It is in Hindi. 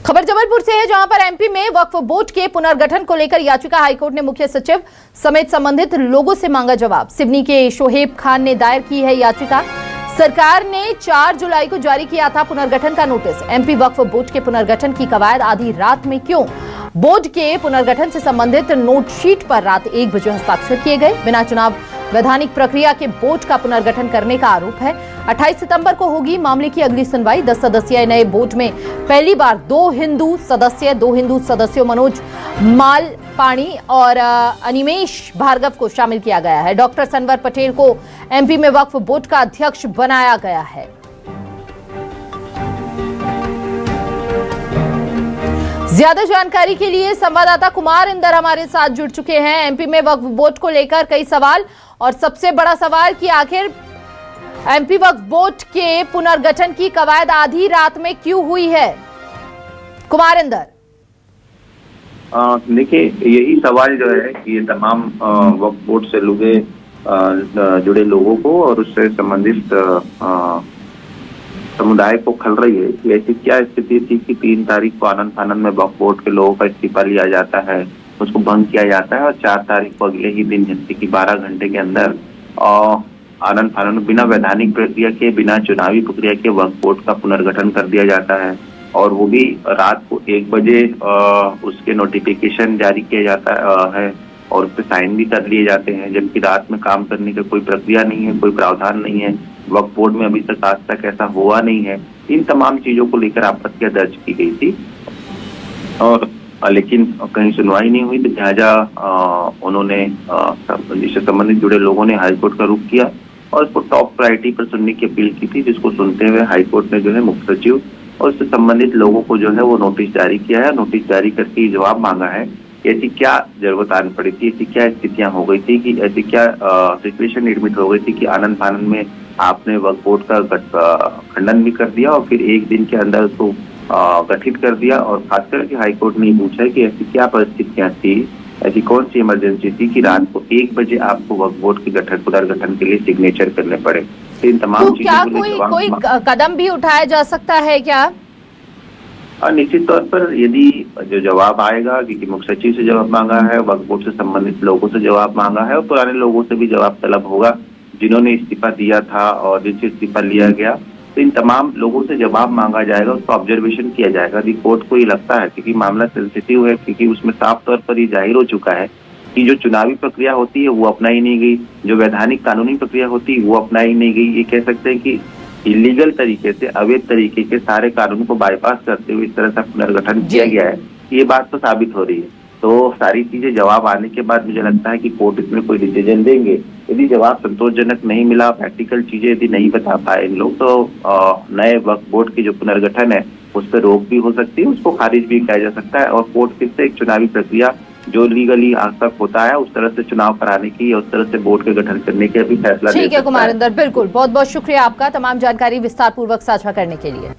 खबर जबलपुर से है, जहां पर एमपी में वक्फ बोर्ड के पुनर्गठन को लेकर याचिका हाईकोर्ट ने मुख्य सचिव समेत संबंधित लोगों से मांगा जवाब। सिवनी के शोहेब खान ने दायर की है याचिका। सरकार ने 4 जुलाई को जारी किया था पुनर्गठन का नोटिस। एमपी वक्फ बोर्ड के पुनर्गठन की कवायद आधी रात में क्यों? बोर्ड के पुनर्गठन से संबंधित नोटशीट पर रात 1 बजे हस्ताक्षर किए गए। बिना चुनाव वैधानिक प्रक्रिया के बोर्ड का पुनर्गठन करने का आरोप है। 28 सितंबर को होगी मामले की अगली सुनवाई। 10 सदस्यीय नए बोर्ड में पहली बार 2 हिंदू सदस्यों मनोज मालपाणी और अनिमेश भार्गव को शामिल किया गया है। डॉक्टर सनवर पटेल को एमपी में वक्फ बोर्ड का अध्यक्ष बनाया गया है। ज्यादा जानकारी के लिए संवाददाता कुमार इंदर हमारे साथ जुड़ चुके हैं। एमपी में वक्फ बोर्ड को लेकर कई सवाल, और सबसे बड़ा सवाल कि आखिर एमपी वक्फ बोर्ड के पुनर्गठन की कवायद आधी रात में क्यों हुई है? कुमार इंदर। देखिए, यही सवाल जो है कि ये तमाम वक्फ बोर्ड से जुड़े लोगों को और उससे संबंधित समुदाय को खल रही है कि ऐसी क्या स्थिति थी कि 3 तारीख को आनंद फानंद में वक्फ बोर्ड के लोगों का इस्तीफा लिया जाता है, उसको भंग किया जाता है और 4 तारीख को अगले ही दिन जैसे कि 12 घंटे के अंदर आनंद फानंद बिना वैधानिक प्रक्रिया के, बिना चुनावी प्रक्रिया के वक्फ बोर्ड का पुनर्गठन कर दिया जाता है। और वो भी रात को 1 बजे उसके नोटिफिकेशन जारी किया जाता है और उस पर साइन भी कर लिए जाते हैं, जबकि रात में काम करने का कोई प्रक्रिया नहीं है, कोई प्रावधान नहीं है। वक्फ बोर्ड में अभी तक आज तक ऐसा हुआ नहीं है। इन तमाम चीजों को लेकर आपत्तियां दर्ज की गई थी और लेकिन कहीं सुनवाई नहीं हुई, तो लिहाजा उन्होंने इससे संबंधित जुड़े लोगों ने हाईकोर्ट का रुख किया और उसको टॉप प्रायोरिटी पर सुनने की अपील की थी, जिसको सुनते हुए हाईकोर्ट ने जो है मुख्य सचिव और उससे संबंधित लोगों को जो है वो नोटिस जारी किया है। नोटिस जारी करके जवाब मांगा है कि ऐसी क्या जरूरत आन पड़ी थी, ऐसी क्या स्थितियां हो गई थी, कि ऐसी क्या सिचुएशन निर्मित हो गई थी कि आनंद फानंद में आपने वक्फ बोर्ड का खंडन भी कर दिया और फिर 1 दिन के अंदर उसको गठित कर दिया। और खासकर के हाईकोर्ट ने पूछा कि ऐसी क्या परिस्थितियां थी, ऐसी कौन सी इमरजेंसी थी कि रात को 1 बजे आपको वक्फ बोर्ड के पुनर्गठन के लिए सिग्नेचर करने पड़े। इन तमाम तो क्या कोई कदम भी उठाया जा सकता है क्या? निश्चित तौर पर यदि जो जवाब आएगा, क्योंकि मुख्य सचिव से जवाब मांगा है, वक्फ बोर्ड से संबंधित लोगों से जवाब मांगा है और पुराने लोगों से भी जवाब तलब होगा जिन्होंने इस्तीफा दिया था और जिनसे इस्तीफा लिया गया, तो इन तमाम लोगों से जवाब मांगा जाएगा, उसका ऑब्जर्वेशन किया जाएगा। यदि कोर्ट को ये लगता है, क्योंकि मामला सेंसिटिव है, क्योंकि उसमें साफ तौर पर ये जाहिर हो चुका है कि जो चुनावी प्रक्रिया होती है वो अपनाई नहीं गई, जो वैधानिक कानूनी प्रक्रिया होती है वो अपनाई नहीं गई। ये कह सकते हैं कि इलीगल तरीके से, अवैध तरीके के सारे कानून को बाईपास करते हुए इस तरह से पुनर्गठन किया गया है, ये बात तो साबित हो रही है। तो सारी चीजें जवाब आने के बाद मुझे लगता है कि कोर्ट इसमें कोई डिसीजन देंगे। यदि जवाब संतोषजनक नहीं मिला, प्रैक्टिकल चीजें यदि नहीं बता पाए इन लोग, तो नए वक्फ बोर्ड की जो पुनर्गठन है उस पर रोक भी हो सकती है, उसको खारिज भी किया जा सकता है और कोर्ट फिर से एक चुनावी प्रक्रिया जो लीगली आज तक होता है उस तरह से चुनाव कराने की, उस तरह से बोर्ड के गठन करने के भी फैसला। ठीक है कुमार इंदर, बिल्कुल, बहुत बहुत शुक्रिया आपका तमाम जानकारी विस्तार पूर्वक साझा करने के लिए।